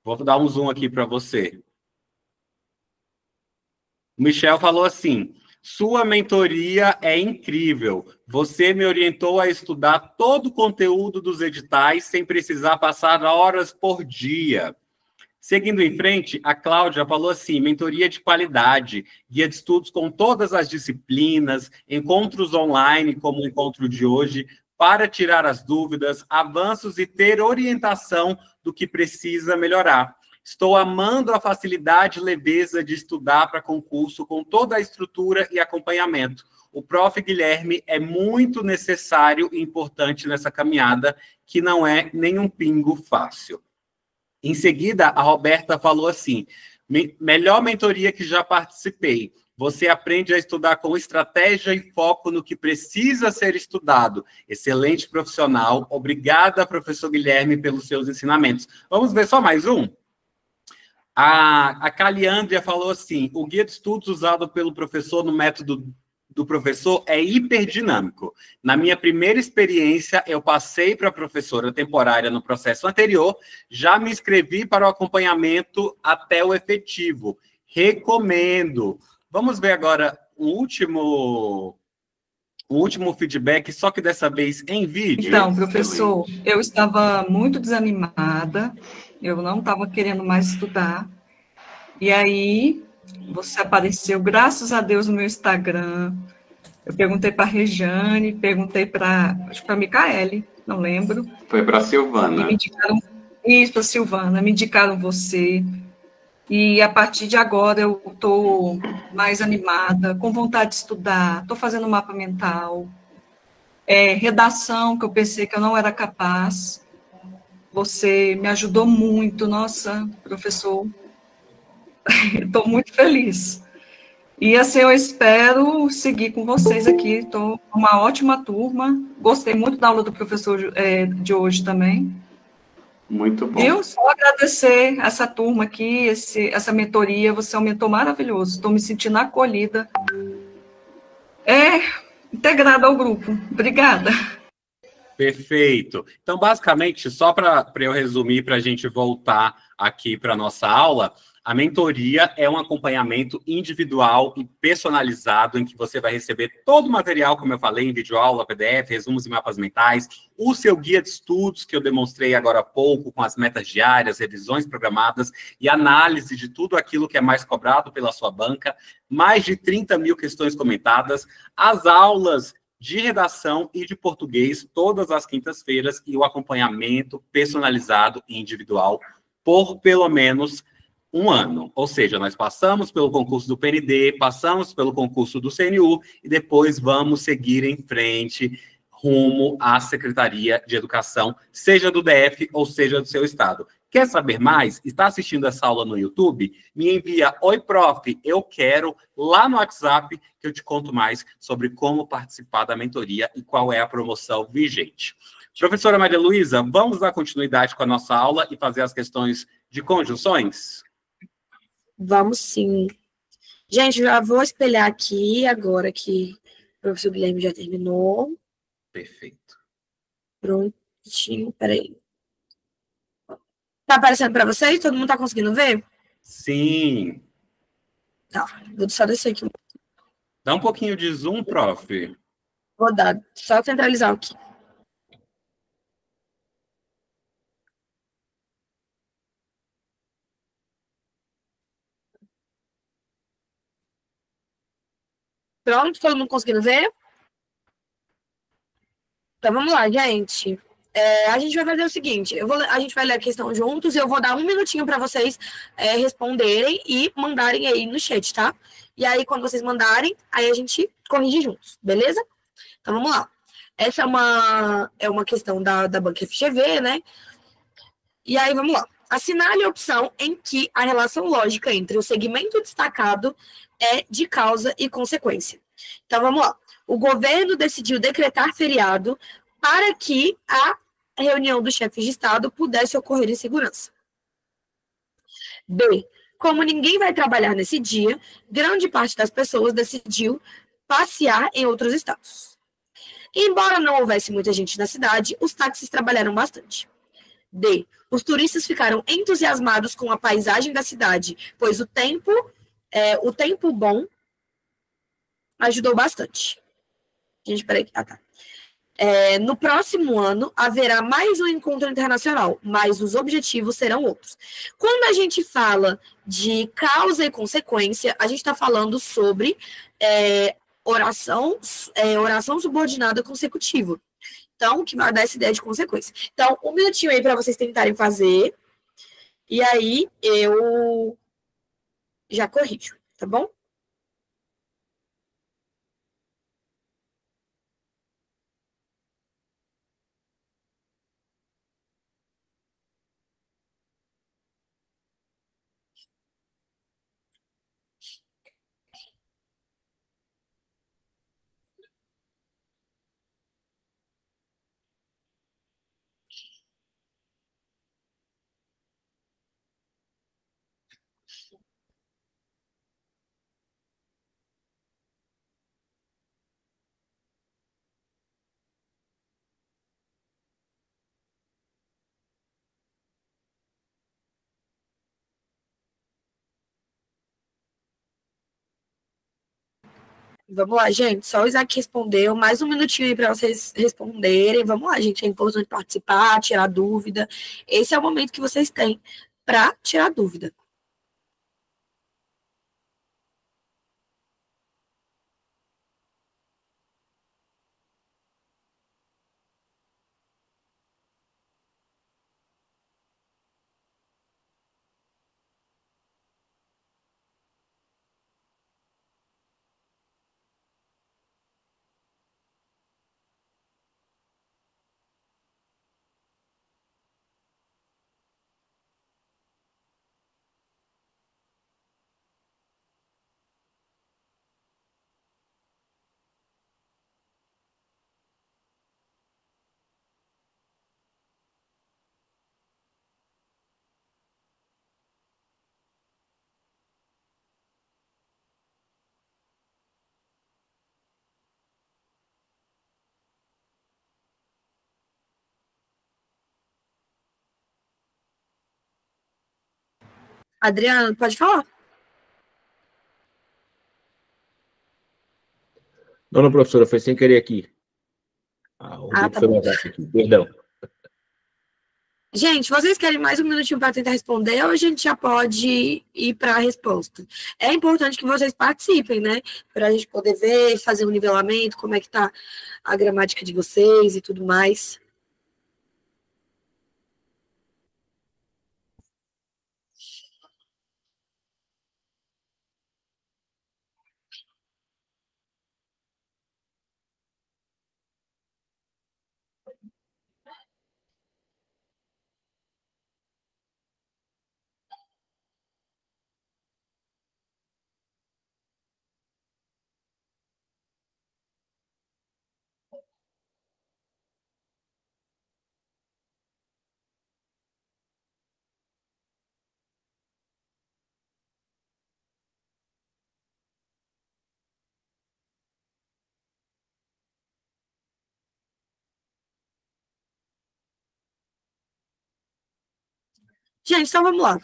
vou dar um zoom aqui para você. O Michel falou assim, sua mentoria é incrível. Você me orientou a estudar todo o conteúdo dos editais sem precisar passar horas por dia. Seguindo em frente, a Cláudia falou assim, mentoria de qualidade, guia de estudos com todas as disciplinas, encontros online, como o encontro de hoje, para tirar as dúvidas, avanços e ter orientação do que precisa melhorar. Estou amando a facilidade e leveza de estudar para concurso com toda a estrutura e acompanhamento. O Prof. Guilherme é muito necessário e importante nessa caminhada, que não é nenhum pingo fácil. Em seguida, a Roberta falou assim, melhor mentoria que já participei. Você aprende a estudar com estratégia e foco no que precisa ser estudado. Excelente profissional. Obrigada, professor Guilherme, pelos seus ensinamentos. Vamos ver só mais um? A Caliandria falou assim, o guia de estudos usado pelo professor no método do professor é hiperdinâmico. Na minha primeira experiência, eu passei para a professora temporária no processo anterior, já me inscrevi para o acompanhamento até o efetivo. Recomendo. Vamos ver agora o último feedback, só que dessa vez em vídeo. Então, professor, eu estava muito desanimada, eu não estava querendo mais estudar, e aí você apareceu, graças a Deus, no meu Instagram. Eu perguntei para a Rejane, perguntei acho que para a Micaele, não lembro. Foi para a Silvana. Me indicaram, isso, para a Silvana, me indicaram você. E a partir de agora eu estou mais animada, com vontade de estudar, estou fazendo mapa mental, redação, que eu pensei que eu não era capaz. Você me ajudou muito, nossa, professor. Estou muito feliz. E assim, eu espero seguir com vocês aqui. Estou com uma ótima turma. Gostei muito da aula do professor de hoje também. Muito bom. Eu só agradecer essa turma aqui, essa mentoria. Você é um mentor maravilhoso. Estou me sentindo acolhida. Integrada ao grupo. Obrigada. Perfeito. Então, basicamente, só para eu resumir, para a gente voltar aqui para a nossa aula, a mentoria é um acompanhamento individual e personalizado em que você vai receber todo o material, como eu falei, em videoaula, PDF, resumos e mapas mentais, o seu guia de estudos, que eu demonstrei agora há pouco, com as metas diárias, revisões programadas e análise de tudo aquilo que é mais cobrado pela sua banca, mais de 30 mil questões comentadas, as aulas de redação e de português, todas as quintas-feiras, e o acompanhamento personalizado e individual por pelo menos um ano. Ou seja, nós passamos pelo concurso do PND, passamos pelo concurso do CNU e depois vamos seguir em frente rumo à Secretaria de Educação, seja do DF ou seja do seu estado. Quer saber mais? Está assistindo essa aula no YouTube? Me envia oi, prof, eu quero, lá no WhatsApp, que eu te conto mais sobre como participar da mentoria e qual é a promoção vigente. Professora Maria Luísa, vamos dar continuidade com a nossa aula e fazer as questões de conjunções? Vamos sim. Gente, já vou espelhar aqui, agora que o professor Guilherme já terminou. Perfeito. Prontinho, peraí. Tá aparecendo para vocês? Todo mundo tá conseguindo ver? Sim. Tá, vou só descer aqui. Dá um pouquinho de zoom, prof. Vou dar, só centralizar aqui. Pronto, todo mundo conseguindo ver? Então, vamos lá, gente. A gente vai fazer o seguinte, a gente vai ler a questão juntos e eu vou dar um minutinho para vocês responderem e mandarem aí no chat, tá? E aí, quando vocês mandarem, aí a gente corrige juntos, beleza? Então, vamos lá. Essa é uma questão da banca FGV, né? E aí, vamos lá. Assinale a opção em que a relação lógica entre o segmento destacado é de causa e consequência. Então, vamos lá. O governo decidiu decretar feriado para que a reunião dos chefes de Estado pudesse ocorrer em segurança. B. Como ninguém vai trabalhar nesse dia, grande parte das pessoas decidiu passear em outros estados. Embora não houvesse muita gente na cidade, os táxis trabalharam bastante. D. Os turistas ficaram entusiasmados com a paisagem da cidade, pois o tempo bom ajudou bastante. Gente, peraí. Ah, tá. No próximo ano, haverá mais um encontro internacional, mas os objetivos serão outros. Quando a gente fala de causa e consequência, a gente está falando sobre oração subordinada consecutiva. Então, que vai dar essa ideia de consequência. Então, um minutinho aí para vocês tentarem fazer, e aí eu já corrijo, tá bom? Vamos lá, gente. Só o Isaac respondeu. Mais um minutinho aí para vocês responderem. Vamos lá, gente. É importante participar, tirar dúvida. Esse é o momento que vocês têm para tirar dúvida. Adriano, pode falar. Não, professora, foi sem querer aqui. Tá bom. Aqui, perdão. Gente, vocês querem mais um minutinho para tentar responder ou a gente já pode ir para a resposta? É importante que vocês participem, né? Para a gente poder ver, fazer um nivelamento, como é que tá a gramática de vocês e tudo mais. Gente, então vamos lá.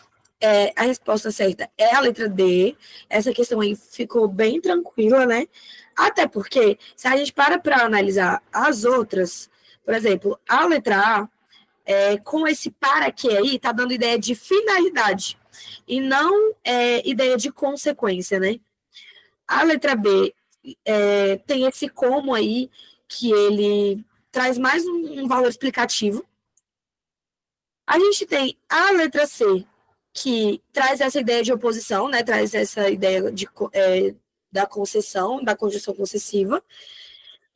A resposta certa é a letra D. Essa questão aí ficou bem tranquila, né? Até porque, se a gente para analisar as outras, por exemplo, a letra A, com esse para que aí, tá dando ideia de finalidade e não ideia de consequência, né? A letra B tem esse como aí, que ele traz mais um valor explicativo. A gente tem a letra C, que traz essa ideia de oposição, né? Traz essa ideia da concessão, da conjunção concessiva.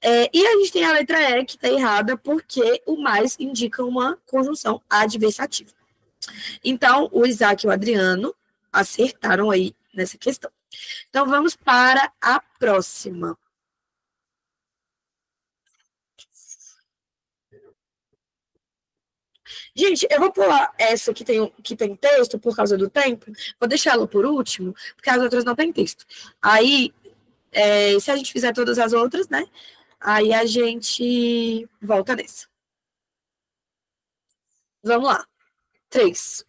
E a gente tem a letra E, que está errada, porque o mais indica uma conjunção adversativa. Então, o Isaac e o Adriano acertaram aí nessa questão. Então, vamos para a próxima. Gente, eu vou pular essa que tem texto por causa do tempo. Vou deixar ela por último, porque as outras não tem texto. Aí, se a gente fizer todas as outras, né? Aí a gente volta nessa. Vamos lá. 3.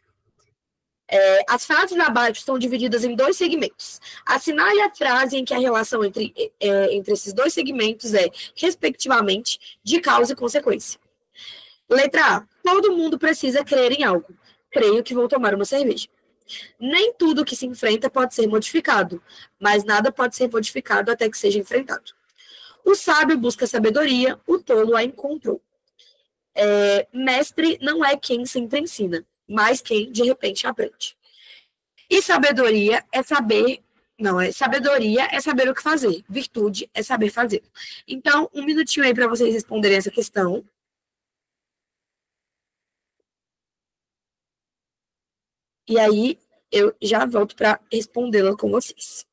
As frases abaixo estão divididas em 2 segmentos. Assinale a frase em que a relação entre esses 2 segmentos é, respectivamente, de causa e consequência. Letra A. Todo mundo precisa crer em algo. Creio que vou tomar uma cerveja. Nem tudo que se enfrenta pode ser modificado, mas nada pode ser modificado até que seja enfrentado. O sábio busca sabedoria, o tolo a encontrou. Mestre não é quem sempre ensina, mas quem de repente aprende. E sabedoria é saber. Não, sabedoria é saber o que fazer. Virtude é saber fazer. Então, um minutinho aí para vocês responderem essa questão. E aí, eu já volto para respondê-la com vocês.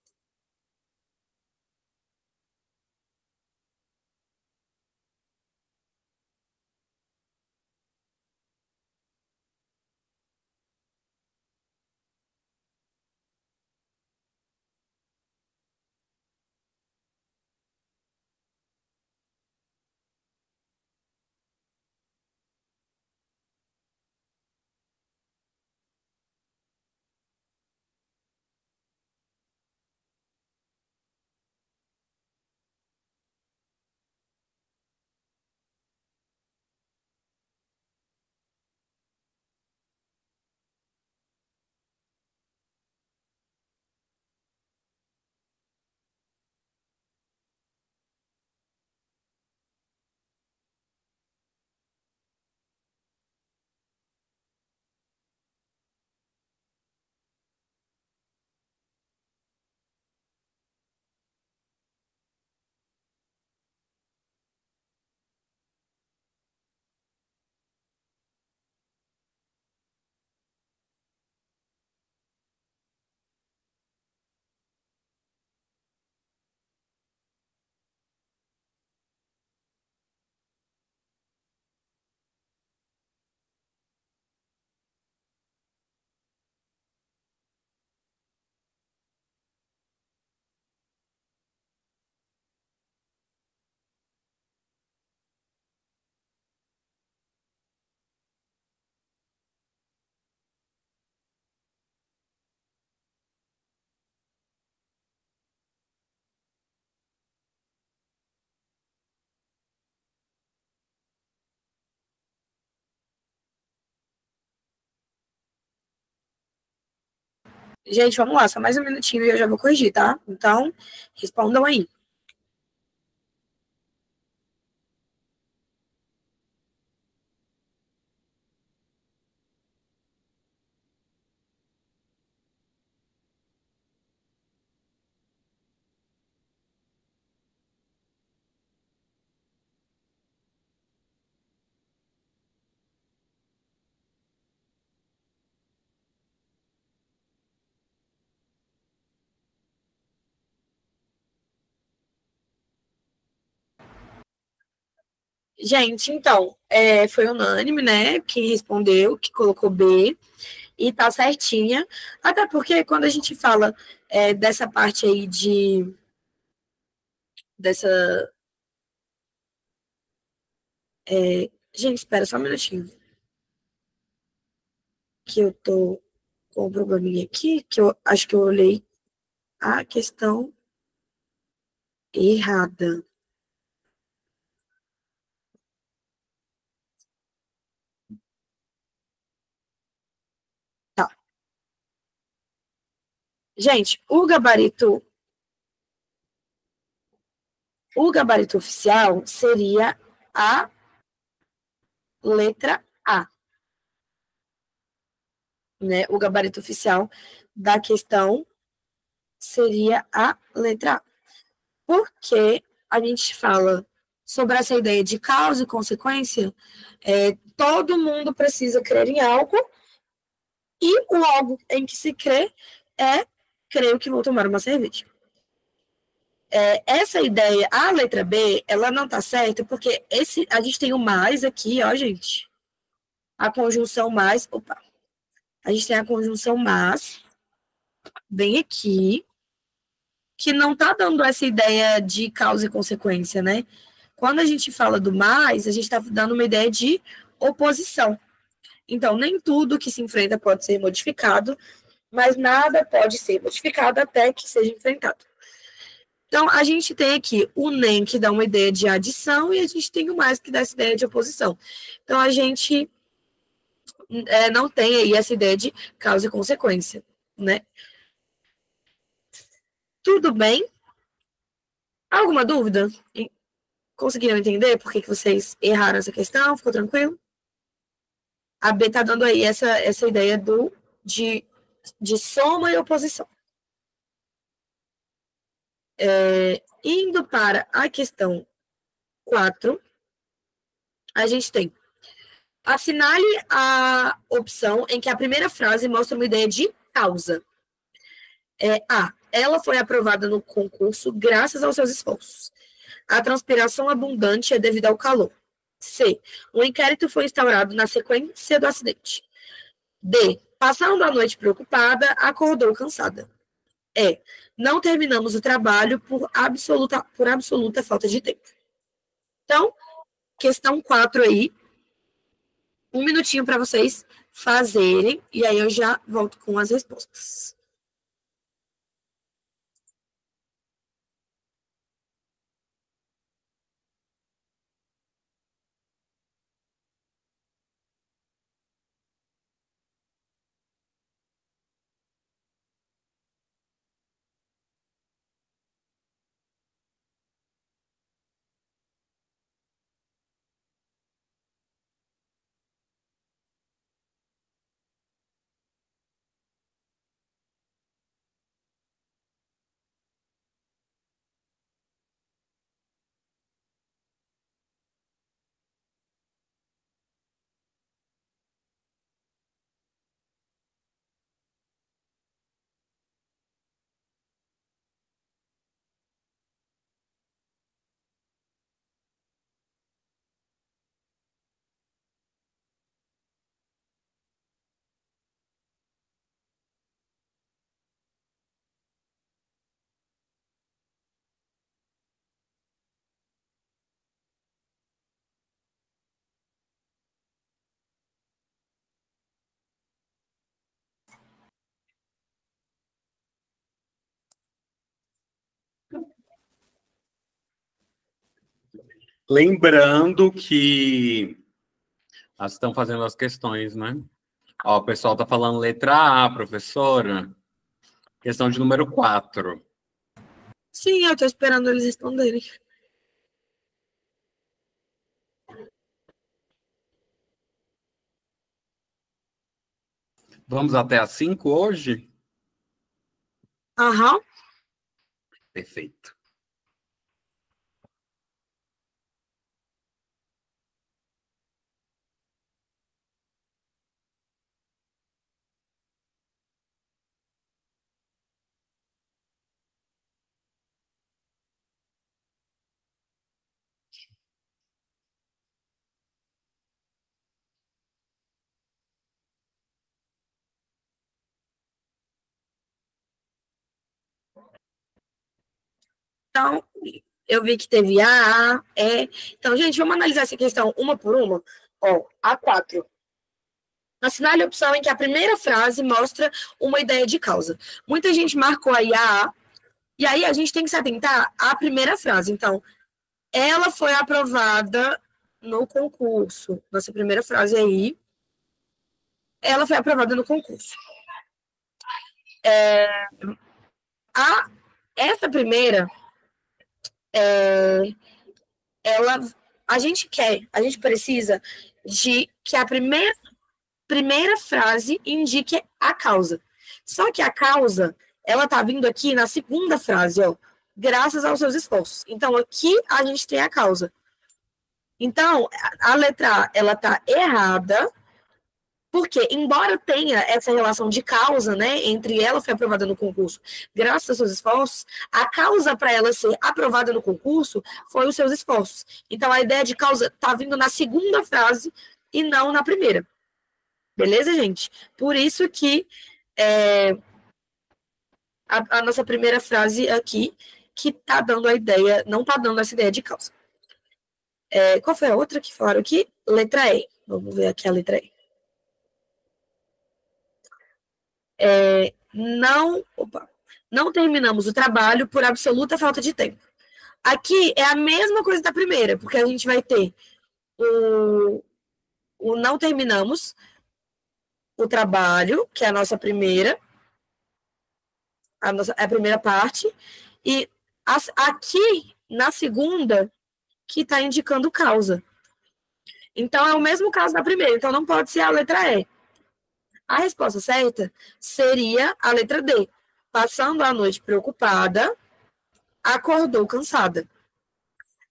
Gente, vamos lá, só mais um minutinho e eu já vou corrigir, tá? Então, respondam aí. Gente, então, foi unânime, né? Quem respondeu, que colocou B, e tá certinha. Até porque quando a gente fala dessa parte aí dessa. Gente, espera só um minutinho. Que eu tô com um probleminha aqui, que eu acho que eu olhei a questão errada. Tá. Gente, o gabarito oficial seria a letra A, né? O gabarito oficial da questão seria a letra A. Porque a gente fala sobre essa ideia de causa e consequência, todo mundo precisa crer em algo, e o algo em que se crê creio que vou tomar uma cerveja. Essa ideia, a letra B, ela não tá certa, porque a gente tem o mais aqui, ó, gente. a conjunção mais, a gente tem a conjunção mas, bem aqui, que não está dando essa ideia de causa e consequência, né? Quando a gente fala do mais, a gente está dando uma ideia de oposição. Então, nem tudo que se enfrenta pode ser modificado, mas nada pode ser modificado até que seja enfrentado. Então, a gente tem aqui o nem, que dá uma ideia de adição, e a gente tem o mais, que dá essa ideia de oposição. Então, a gente não tem aí essa ideia de causa e consequência, né? Tudo bem? Alguma dúvida? Conseguiram entender por que vocês erraram essa questão? Ficou tranquilo? A B está dando aí essa ideia de soma e oposição. Indo para a questão 4, a gente tem: assinale a opção em que a primeira frase mostra uma ideia de causa. A. Ela foi aprovada no concurso graças aos seus esforços. A transpiração abundante é devido ao calor. C. Um inquérito foi instaurado na sequência do acidente. D. Passando a noite preocupada, acordou cansada. E. Não terminamos o trabalho por absoluta falta de tempo. Então, questão 4 aí. Um minutinho para vocês fazerem, e aí eu já volto com as respostas. Lembrando que elas estão fazendo as questões, né? Ó, o pessoal está falando letra A, professora. Questão de número 4. Sim, eu estou esperando eles responderem. Vamos até às 5 hoje? Aham. Perfeito. Então, eu vi que teve A, E. Então, gente, vamos analisar essa questão uma por uma. Ó, A4. Assinale a opção em que a primeira frase mostra uma ideia de causa. Muita gente marcou aí A, e aí a gente tem que se atentar à primeira frase. Então, ela foi aprovada no concurso. Nossa primeira frase aí. Ela foi aprovada no concurso. Essa primeira, a gente precisa de que a primeira frase indique a causa. Só que a causa, ela tá vindo aqui na segunda frase, ó, graças aos seus esforços. Então, aqui a gente tem a causa. Então, a letra A, ela tá errada, porque, embora tenha essa relação de causa, né, entre ela foi aprovada no concurso graças aos seus esforços, a causa para ela ser aprovada no concurso foi os seus esforços. Então, a ideia de causa está vindo na segunda frase e não na primeira. Beleza, gente? Por isso que a nossa primeira frase aqui, que tá dando a ideia, não tá dando essa ideia de causa. Qual foi a outra que falaram aqui? Letra E. Vamos ver aqui a letra E. Não terminamos o trabalho por absoluta falta de tempo. Aqui é a mesma coisa da primeira, porque a gente vai ter o não terminamos o trabalho, que é a nossa primeira, a primeira parte, e aqui, na segunda, que está indicando causa. Então, é o mesmo caso da primeira, então não pode ser a letra E. A resposta certa seria a letra D. Passando a noite preocupada, acordou cansada.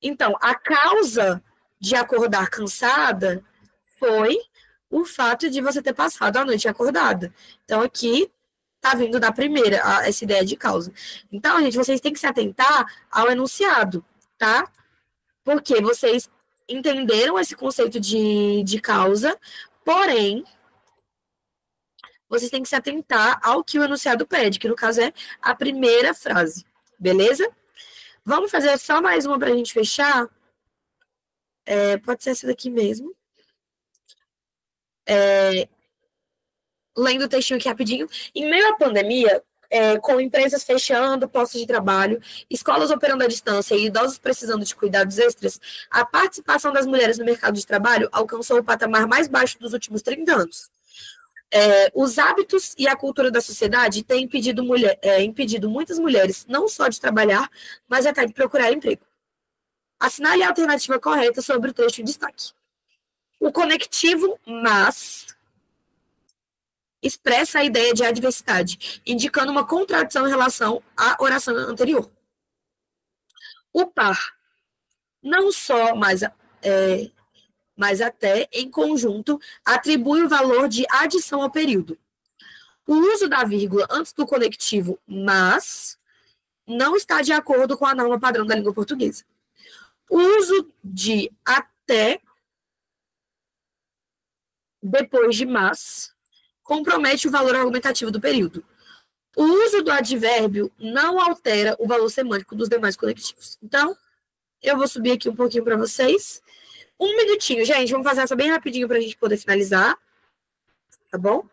Então, a causa de acordar cansada foi o fato de você ter passado a noite acordada. Então, aqui está vindo da primeira, essa ideia de causa. Então, gente, vocês têm que se atentar ao enunciado, tá? Porque vocês entenderam esse conceito de causa, porém, vocês têm que se atentar ao que o enunciado pede, que no caso é a primeira frase, beleza? Vamos fazer só mais uma para a gente fechar? Pode ser essa daqui mesmo. Lendo o textinho aqui rapidinho. Em meio à pandemia, com empresas fechando, postos de trabalho, escolas operando à distância e idosos precisando de cuidados extras, a participação das mulheres no mercado de trabalho alcançou o patamar mais baixo dos últimos 30 anos. Os hábitos e a cultura da sociedade têm impedido muitas mulheres não só de trabalhar, mas até de procurar emprego. Assinale a alternativa correta sobre o texto em destaque. O conectivo mas expressa a ideia de adversidade, indicando uma contradição em relação à oração anterior. O par, não só, mas até, em conjunto, atribui o valor de adição ao período. O uso da vírgula antes do conectivo mas não está de acordo com a norma padrão da língua portuguesa. O uso de até depois de mas compromete o valor argumentativo do período. O uso do advérbio não altera o valor semântico dos demais conectivos. Então, eu vou subir aqui um pouquinho para vocês. Um minutinho, gente. Vamos fazer essa bem rapidinho para a gente poder finalizar. Tá bom?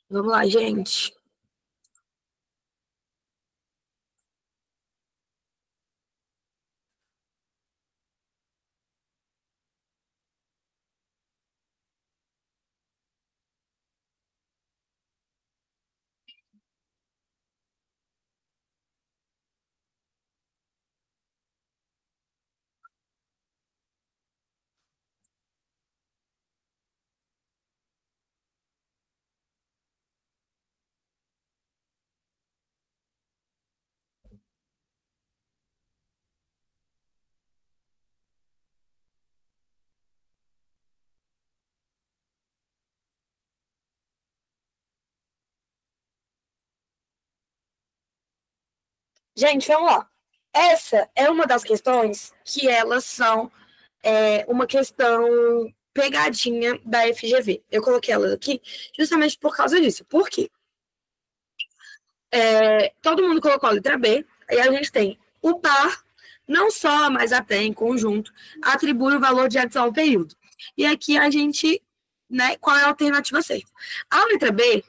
Vamos lá, gente. Gente, vamos lá. Essa é uma das questões que elas são uma questão pegadinha da FGV. Eu coloquei ela aqui justamente por causa disso. Por quê? Todo mundo colocou a letra B, e a gente tem o par, não só, mas até em conjunto, atribui o valor de adição ao período. E aqui a gente, né, qual é a alternativa certa? A letra B,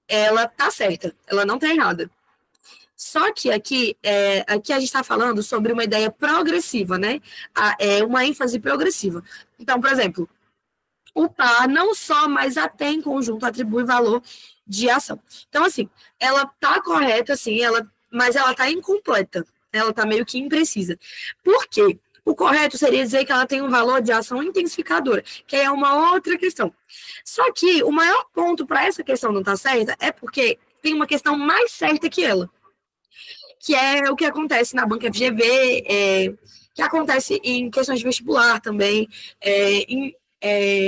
ela tá certa, ela não tá errada. Só que aqui a gente está falando sobre uma ideia progressiva, né? É uma ênfase progressiva. Então, por exemplo, o par não só, mas até em conjunto atribui valor de ação. Então, assim, ela está correta, assim, mas ela está incompleta. Ela está meio que imprecisa. Por quê? O correto seria dizer que ela tem um valor de ação intensificadora, que é uma outra questão. Só que o maior ponto para essa questão não estar certa é porque tem uma questão mais certa que ela, que é o que acontece na banca FGV, que acontece em questões de vestibular também, em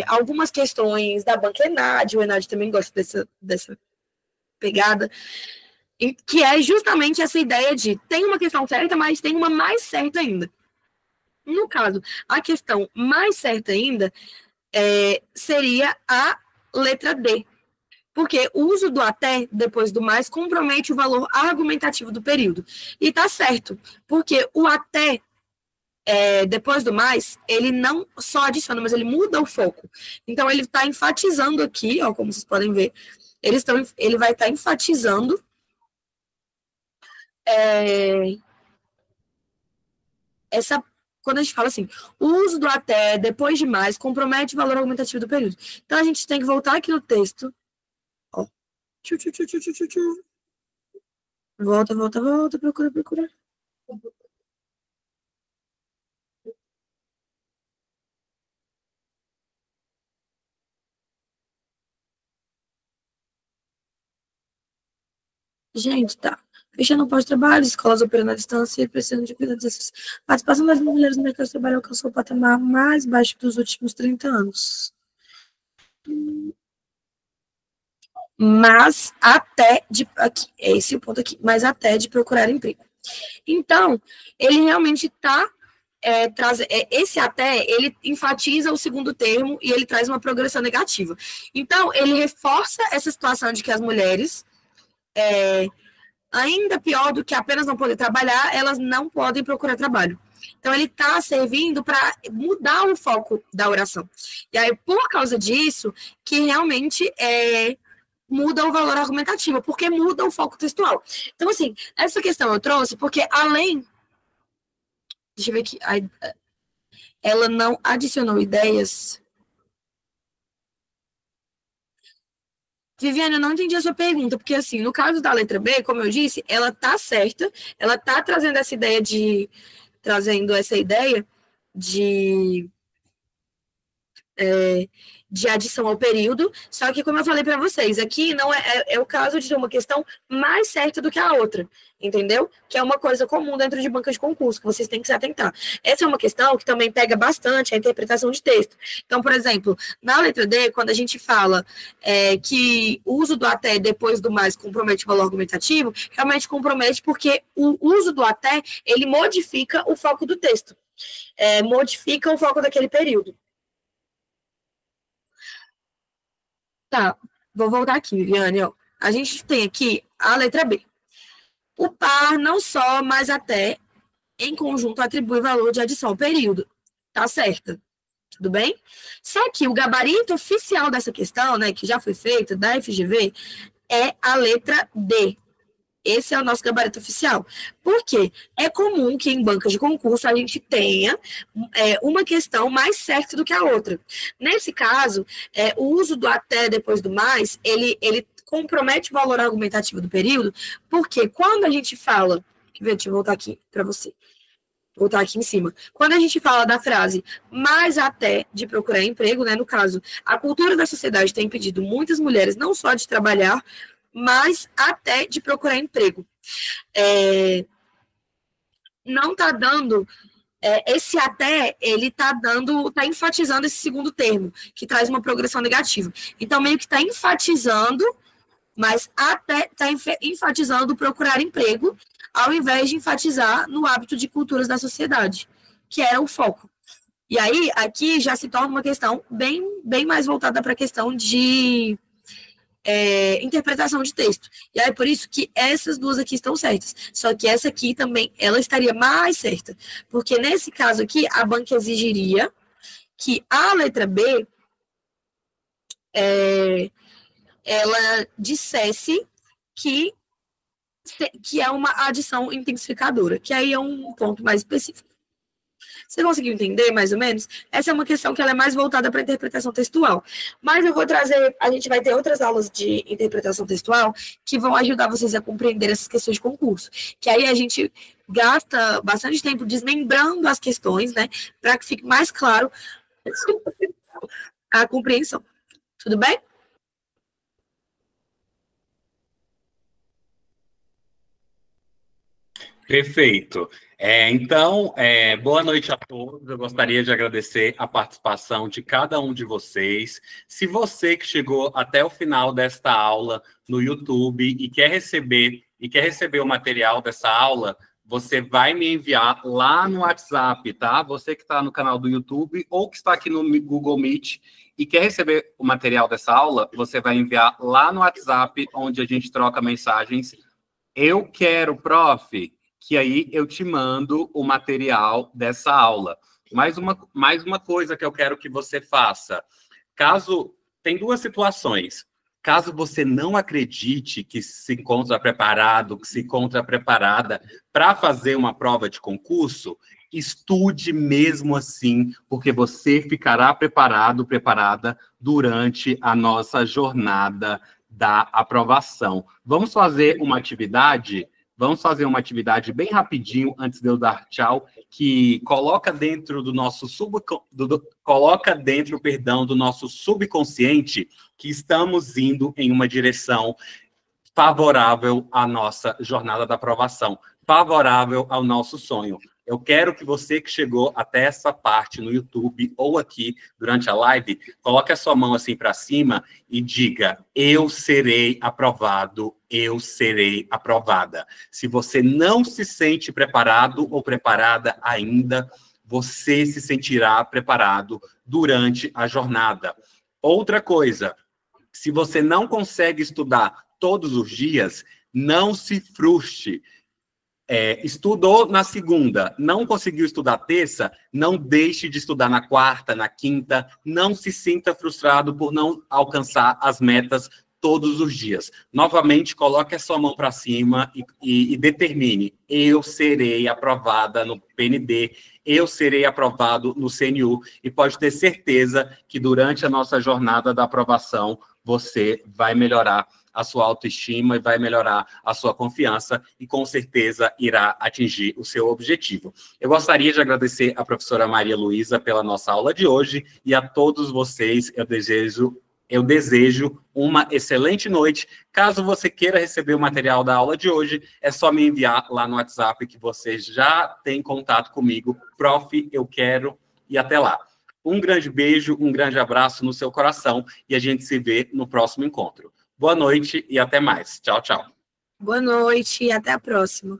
algumas questões da banca ENAD, o ENAD também gosta dessa pegada, que é justamente essa ideia de tem uma questão certa, mas tem uma mais certa ainda. No caso, a questão mais certa ainda seria a letra D, porque o uso do até depois do mais compromete o valor argumentativo do período. E está certo, porque o até depois do mais, ele não só adiciona, mas ele muda o foco. Então, ele está enfatizando aqui, ó, como vocês podem ver, ele vai estar enfatizando quando a gente fala assim, o uso do até depois de mais compromete o valor argumentativo do período. Então, a gente tem que voltar aqui no texto. Ó. Volta, procura. Gente, tá. Fechando o pós-trabalho, escolas operando à distância e precisando de cuidados exercícios. Participação das mulheres no mercado de trabalho alcançou o patamar mais baixo dos últimos 30 anos. Mas até aqui, é esse o ponto aqui, mas até de procurar emprego. Então, ele realmente está esse até, ele enfatiza o segundo termo e ele traz uma progressão negativa. Então, ele reforça essa situação de que as mulheres, ainda pior do que apenas não poder trabalhar, elas não podem procurar trabalho. Então, ele está servindo para mudar o foco da oração. E aí, por causa disso, que realmente muda o valor argumentativo, porque muda o foco textual. Então, assim, essa questão eu trouxe porque além... Deixa eu ver aqui. Ela não adicionou ideias. Viviane, eu não entendi a sua pergunta, porque, assim, no caso da letra B, como eu disse, ela tá certa, ela tá trazendo essa ideia de adição ao período, só que, como eu falei para vocês, aqui não é o caso de ter uma questão mais certa do que a outra, entendeu? Que é uma coisa comum dentro de bancas de concurso, que vocês têm que se atentar. Essa é uma questão que também pega bastante a interpretação de texto. Então, por exemplo, na letra D, quando a gente fala que o uso do até depois do mais compromete o valor argumentativo, realmente compromete porque o uso do até, ele modifica o foco do texto, modifica o foco daquele período. Tá, vou voltar aqui, Viviane. Ó. A gente tem aqui a letra B. O par não só, mas até em conjunto atribui valor de adição ao período. Tá certo? Tudo bem? Só que o gabarito oficial dessa questão, né, que já foi feita, da FGV, é a letra D. Esse é o nosso gabarito oficial. Por quê? É comum que em bancas de concurso a gente tenha uma questão mais certa do que a outra. Nesse caso, o uso do até depois do mais, ele compromete o valor argumentativo do período, porque quando a gente fala... Deixa eu voltar aqui para você. Voltar aqui em cima. Quando a gente fala da frase mais até de procurar emprego, né, no caso, a cultura da sociedade tem impedido muitas mulheres não só de trabalhar, mas até de procurar emprego. Não está dando... esse até, ele está enfatizando esse segundo termo, que traz uma progressão negativa. Então, meio que está enfatizando, mas até está enfatizando procurar emprego, ao invés de enfatizar no hábito de culturas da sociedade, que era o foco. E aí, aqui já se torna uma questão bem mais voltada para a questão de interpretação de texto. E aí, por isso que essas duas aqui estão certas. Só que essa aqui também, ela estaria mais certa. Porque nesse caso aqui, a banca exigiria que a letra B ela dissesse que que é uma adição intensificadora, que aí é um ponto mais específico. Você conseguiu entender, mais ou menos? Essa é uma questão que ela é mais voltada para a interpretação textual. Mas eu vou trazer, a gente vai ter outras aulas de interpretação textual que vão ajudar vocês a compreender essas questões de concurso. Que aí a gente gasta bastante tempo desmembrando as questões, né? Para que fique mais claro a compreensão. Tudo bem? Perfeito. Então, boa noite a todos. Eu gostaria de agradecer a participação de cada um de vocês. Se você que chegou até o final desta aula no YouTube e quer receber o material dessa aula, você vai me enviar lá no WhatsApp, tá? Você que está no canal do YouTube ou que está aqui no Google Meet e quer receber o material dessa aula, você vai enviar lá no WhatsApp, onde a gente troca mensagens. Eu quero, prof, que aí eu te mando o material dessa aula. Mais uma coisa que eu quero que você faça. Tem duas situações. Caso você não acredite que se encontra preparado, que se encontra preparada para fazer uma prova de concurso, estude mesmo assim, porque você ficará preparado, preparada durante a nossa jornada da aprovação. Vamos fazer uma atividade bem rapidinho, antes de eu dar tchau, que coloca dentro do nosso do nosso subconsciente que estamos indo em uma direção favorável à nossa jornada da aprovação, favorável ao nosso sonho. Eu quero que você que chegou até essa parte no YouTube ou aqui durante a live, coloque a sua mão assim para cima e diga: eu serei aprovado, eu serei aprovada. Se você não se sente preparado ou preparada ainda, você se sentirá preparado durante a jornada. Outra coisa, se você não consegue estudar todos os dias, não se frustre. Estudou na segunda, não conseguiu estudar terça, não deixe de estudar na quarta, na quinta, não se sinta frustrado por não alcançar as metas todos os dias. Novamente, coloque a sua mão para cima e determine: eu serei aprovada no PND, eu serei aprovado no CNU, e pode ter certeza que durante a nossa jornada da aprovação, você vai melhorar a sua autoestima e vai melhorar a sua confiança e, com certeza, irá atingir o seu objetivo. Eu gostaria de agradecer à professora Maria Luísa pela nossa aula de hoje e a todos vocês eu desejo uma excelente noite. Caso você queira receber o material da aula de hoje, é só me enviar lá no WhatsApp que você já tem contato comigo. Prof, eu quero, e até lá. Um grande beijo, um grande abraço no seu coração e a gente se vê no próximo encontro. Boa noite e até mais. Tchau, tchau. Boa noite e até a próxima.